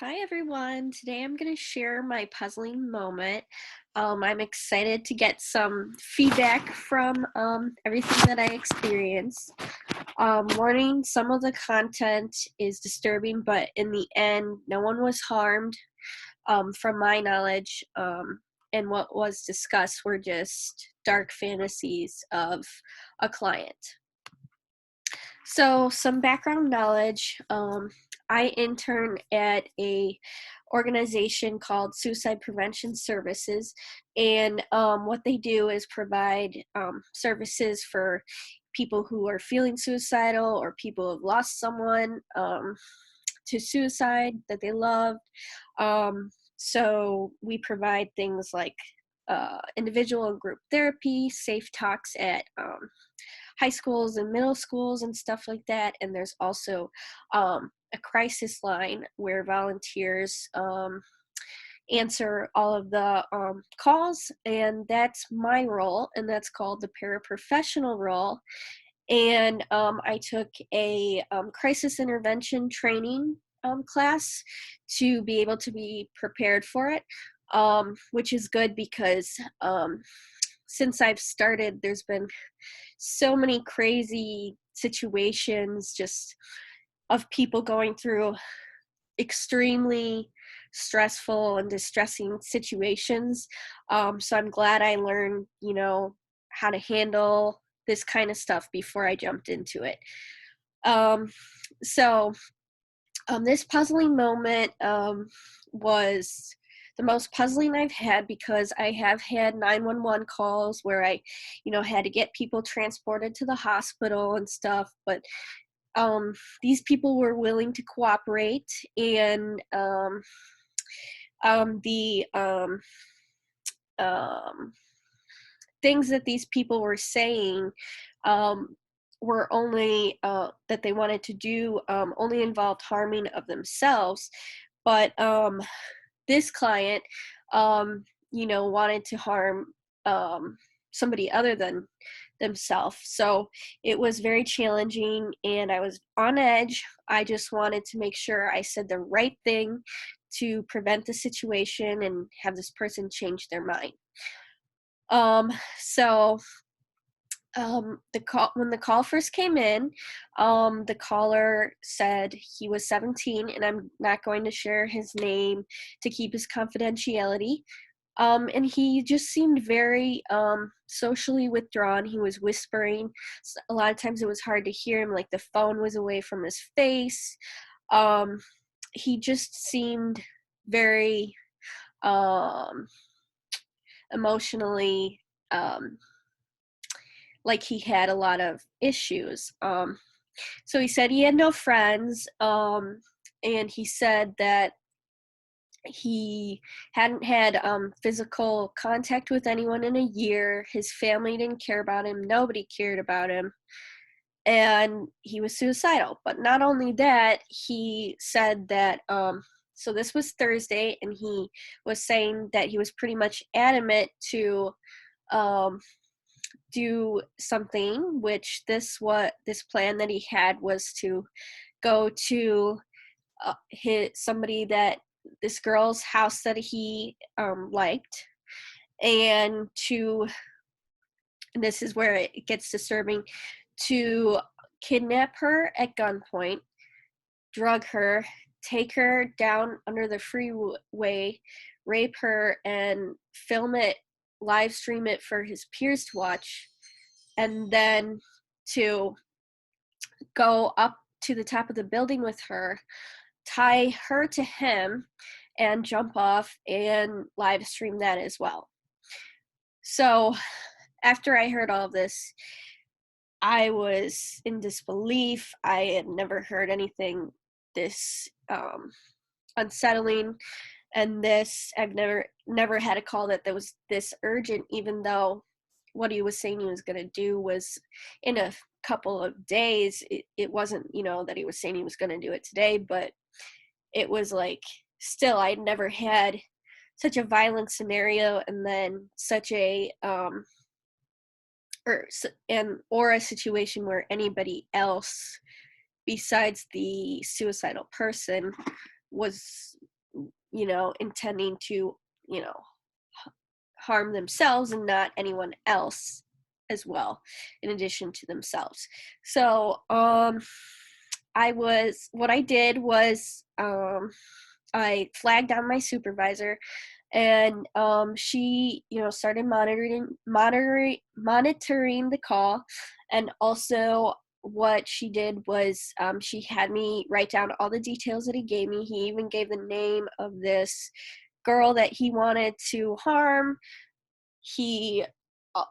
Hi everyone. Today I'm going to share my puzzling moment. I'm excited to get some feedback from everything that I experienced. Warning, some of the content is disturbing, but in the end, no one was harmed from my knowledge. And what was discussed were just dark fantasies of a client. So, some background knowledge. I intern at a organization called Suicide Prevention Services, and what they do is provide services for people who are feeling suicidal or people who have lost someone to suicide that they loved. So we provide things like individual and group therapy, safe talks at high schools and middle schools and stuff like that. And there's also a crisis line where volunteers answer all of the calls, and that's my role, and that's called the paraprofessional role. And I took a crisis intervention training class to be able to be prepared for it, which is good because since I've started, there's been so many crazy situations just of people going through extremely stressful and distressing situations. So I'm glad I learned, how to handle this kind of stuff before I jumped into it. Um, so this puzzling moment was the most puzzling I've had because I have had 911 calls where I, had to get people transported to the hospital and stuff, but these people were willing to cooperate, and the um, things that these people were saying um, were only that they wanted to do only involved harming of themselves. But this client, wanted to harm somebody other than themselves. So it was very challenging and I was on edge. I just wanted to make sure I said the right thing to prevent the situation and have this person change their mind. Um, so the call when the call first came in, the caller said he was 17, and I'm not going to share his name to keep his confidentiality. And he just seemed very socially withdrawn. He was whispering. A lot of times it was hard to hear him, like the phone was away from his face. Um, he just seemed very um, emotionally um, like he had a lot of issues. So he said he had no friends, and he said that he hadn't had physical contact with anyone in a year. His family didn't care about him. Nobody cared about him. And he was suicidal. But not only that, he said that, so this was Thursday, and he was saying that he was pretty much adamant to um, do something, which this plan that he had was to go to somebody that this girl's house that he liked, and and this is where it gets disturbing, to kidnap her at gunpoint, drug her, take her down under the freeway, rape her, and film it, live stream it for his peers to watch, and then to go up to the top of the building with her, tie her to him, and jump off and live stream that as well. So after I heard all of this, I was in disbelief. I had never heard anything this unsettling, and this I've never had a call that was this urgent, even though what he was saying he was going to do was in a couple of days. It wasn't, that he was saying he was going to do it today, but it was like, still, I'd never had such a violent scenario, and then such a or a situation where anybody else besides the suicidal person was intending to, harm themselves and not anyone else as well, in addition to themselves. So, what I did was, I flagged down my supervisor, and she, started monitoring the call. And also, what she did was, she had me write down all the details that he gave me. He even gave the name of this girl that he wanted to harm. He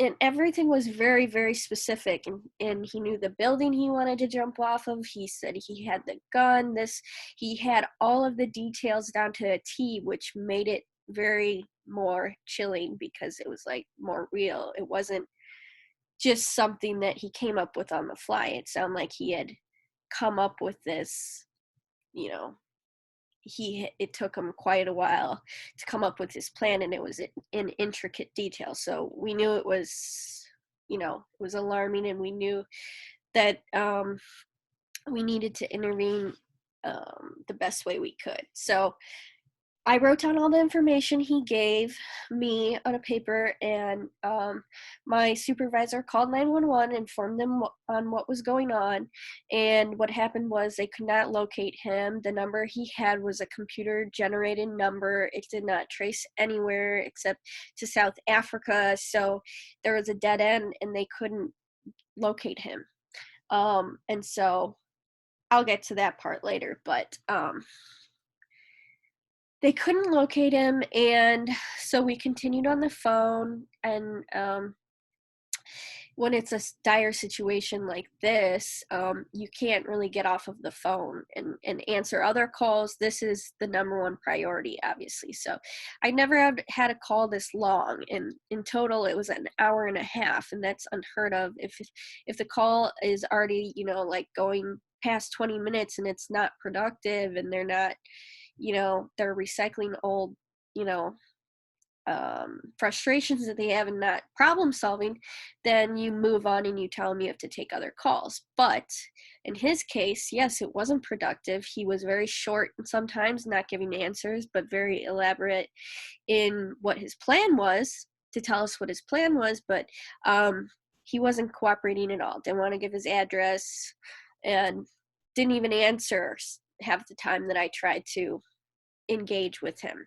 And everything was very, very specific, and he knew the building he wanted to jump off of. He said he had the gun. He had all of the details down to a T, which made it very more chilling, because it was like more real. It wasn't just something that he came up with on the fly. It sounded like he had come up with this, you know it took him quite a while to come up with his plan, and it was in intricate detail. So we knew it was, it was alarming, and we knew that, we needed to intervene, the best way we could. So I wrote down all the information he gave me on a paper, and my supervisor called 911, informed them on what was going on. And what happened was, they could not locate him. The number he had was a computer-generated number. It did not trace anywhere except to South Africa. So there was a dead end, and they couldn't locate him. And so I'll get to that part later, but they couldn't locate him, and so we continued on the phone. And when it's a dire situation like this, you can't really get off of the phone and answer other calls. This is the number one priority, obviously. So I never had a call this long, and in total it was an hour and a half, and that's unheard of. If the call is already, like going past 20 minutes, and it's not productive, and they're not, they're recycling old, you know, frustrations that they have and not problem solving, then you move on and you tell them you have to take other calls. But in his case, yes, it wasn't productive. He was very short and sometimes not giving answers, but very elaborate in what his plan was, to tell us what his plan was. But he wasn't cooperating at all. Didn't want to give his address, and didn't even answer half the time that I tried to engage with him.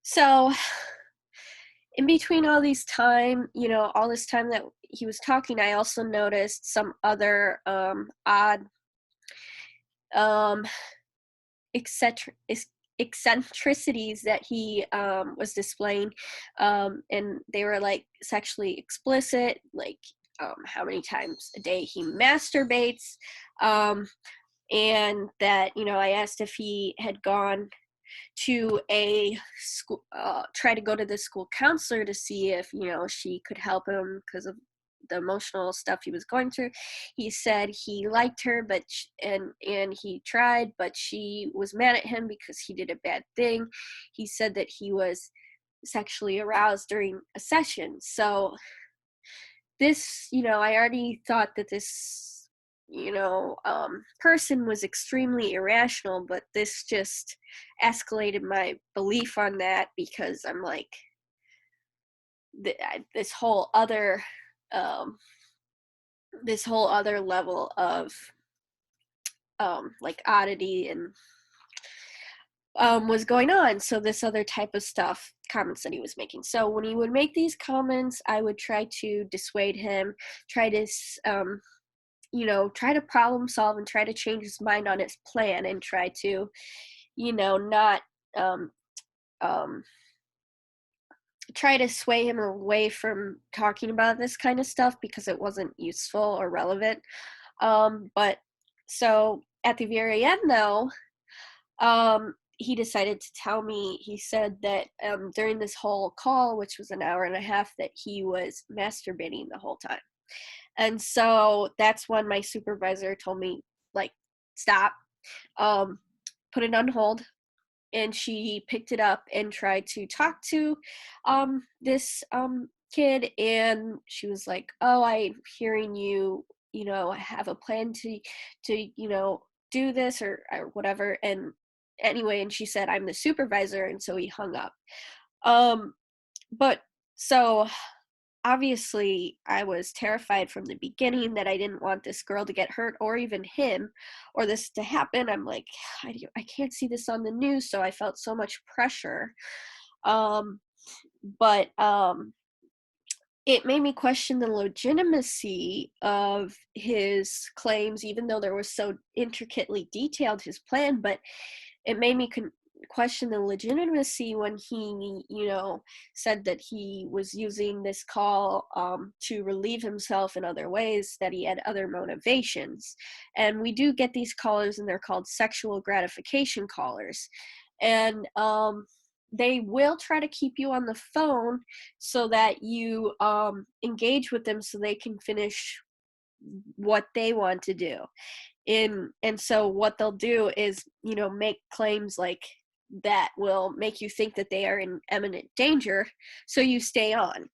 So in between all this time that he was talking, I also noticed some other odd, um, eccentricities that he was displaying, and they were like sexually explicit, like how many times a day he masturbates, and that, I asked if he had gone to a school, try to go to the school counselor to see if, she could help him because of the emotional stuff he was going through. He said he liked her, but and he tried, but she was mad at him because he did a bad thing. He said that he was sexually aroused during a session. So this, I already thought that this, person was extremely irrational, but this just escalated my belief on that, because I'm like, this whole other, level of, like oddity and, was going on. So this other type of comments that he was making. So when he would make these comments, I would try to dissuade him, try to, try to problem solve and try to change his mind on his plan, and try to, not, try to sway him away from talking about this kind of stuff, because it wasn't useful or relevant. But so at the very end, though, he decided to tell me. He said that during this whole call, which was an hour and a half, that he was masturbating the whole time. And so that's when my supervisor told me, like, stop, put it on hold. And she picked it up and tried to talk to this kid. And she was like, oh, I'm hearing you, have a plan to do this or whatever. And anyway, and she said, I'm the supervisor, and so he hung up. Um, but so obviously I was terrified from the beginning that I didn't want this girl to get hurt or even him or this to happen. I'm like, I can't see this on the news, so I felt so much pressure. Um, but it made me question the legitimacy of his claims, even though there was so intricately detailed his plan. But it made me question the legitimacy when he, said that he was using this call to relieve himself in other ways, that he had other motivations. And we do get these callers, and they're called sexual gratification callers. And they will try to keep you on the phone so that you engage with them so they can finish what they want to do. And so what they'll do is, make claims like that will make you think that they are in imminent danger, so you stay on.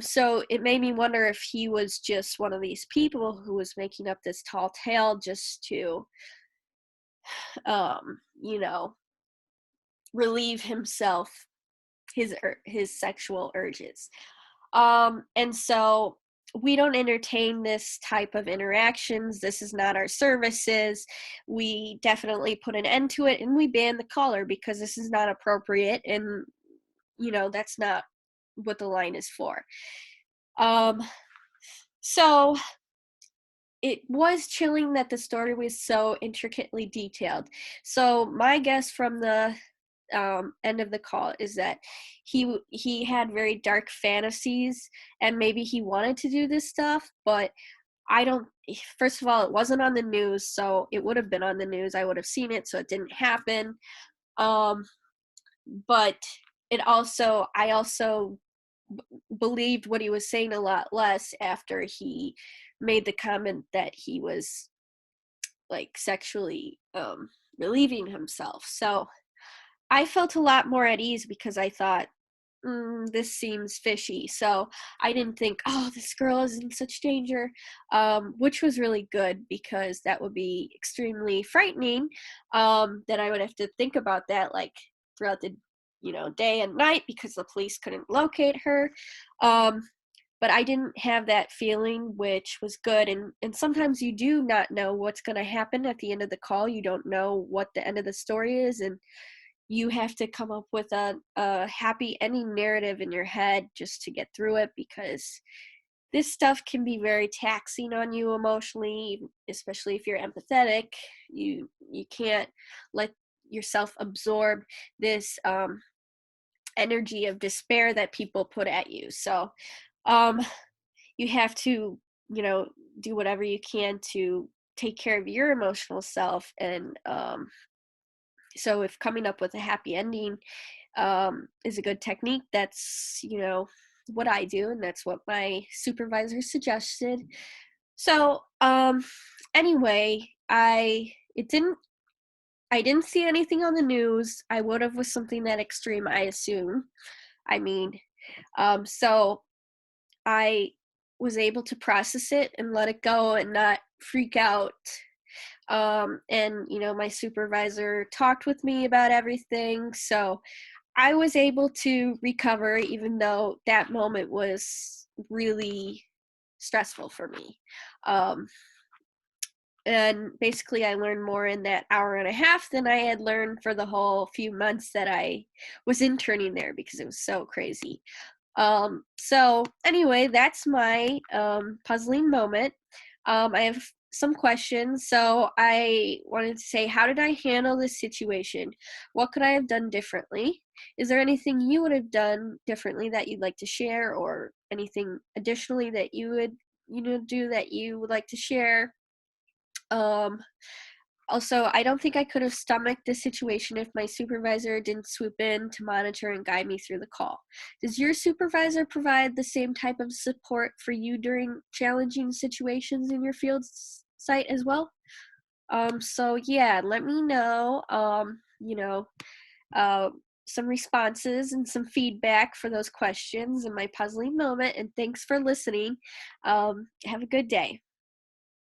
So it made me wonder if he was just one of these people who was making up this tall tale just to, um, you know, relieve himself his sexual urges. And so we don't entertain this type of interactions. This is not our services. We definitely put an end to it, and we ban the caller because this is not appropriate, and that's not what the line is for. So it was chilling that the story was so intricately detailed. So my guess from the end of the call is that he had very dark fantasies, and maybe he wanted to do this stuff, but I don't. First of all, it wasn't on the news, so it would have been on the news. I would have seen it, so it didn't happen. But I also believed what he was saying a lot less after he made the comment that he was like sexually relieving himself. So I felt a lot more at ease because I thought, this seems fishy. So I didn't think, oh, this girl is in such danger, which was really good because that would be extremely frightening, that I would have to think about that like throughout the day and night because the police couldn't locate her. But I didn't have that feeling, which was good. And sometimes you do not know what's going to happen at the end of the call. You don't know what the end of the story is, and you have to come up with a happy ending narrative in your head just to get through it, because this stuff can be very taxing on you emotionally, especially if you're empathetic. You can't let yourself absorb this energy of despair that people put at you. So you have to, do whatever you can to take care of your emotional self. And so if coming up with a happy ending is a good technique, that's, what I do, and that's what my supervisor suggested. So anyway, I didn't see anything on the news. I would have with something that extreme, I assume. I mean, so I was able to process it and let it go and not freak out. And my supervisor talked with me about everything, so I was able to recover, even though that moment was really stressful for me. And basically I learned more in that hour and a half than I had learned for the whole few months that I was interning there, because it was so crazy. So anyway, that's my puzzling moment. I have some questions. So I wanted to say, how did I handle this situation? What could I have done differently? Is there anything you would have done differently that you'd like to share, or anything additionally that you would, do that you would like to share? Um, Also, I don't think I could have stomached this situation if my supervisor didn't swoop in to monitor and guide me through the call. Does your supervisor provide the same type of support for you during challenging situations in your field site as well? So yeah, let me know, uh, some responses and some feedback for those questions and my puzzling moment. And thanks for listening. Have a good day.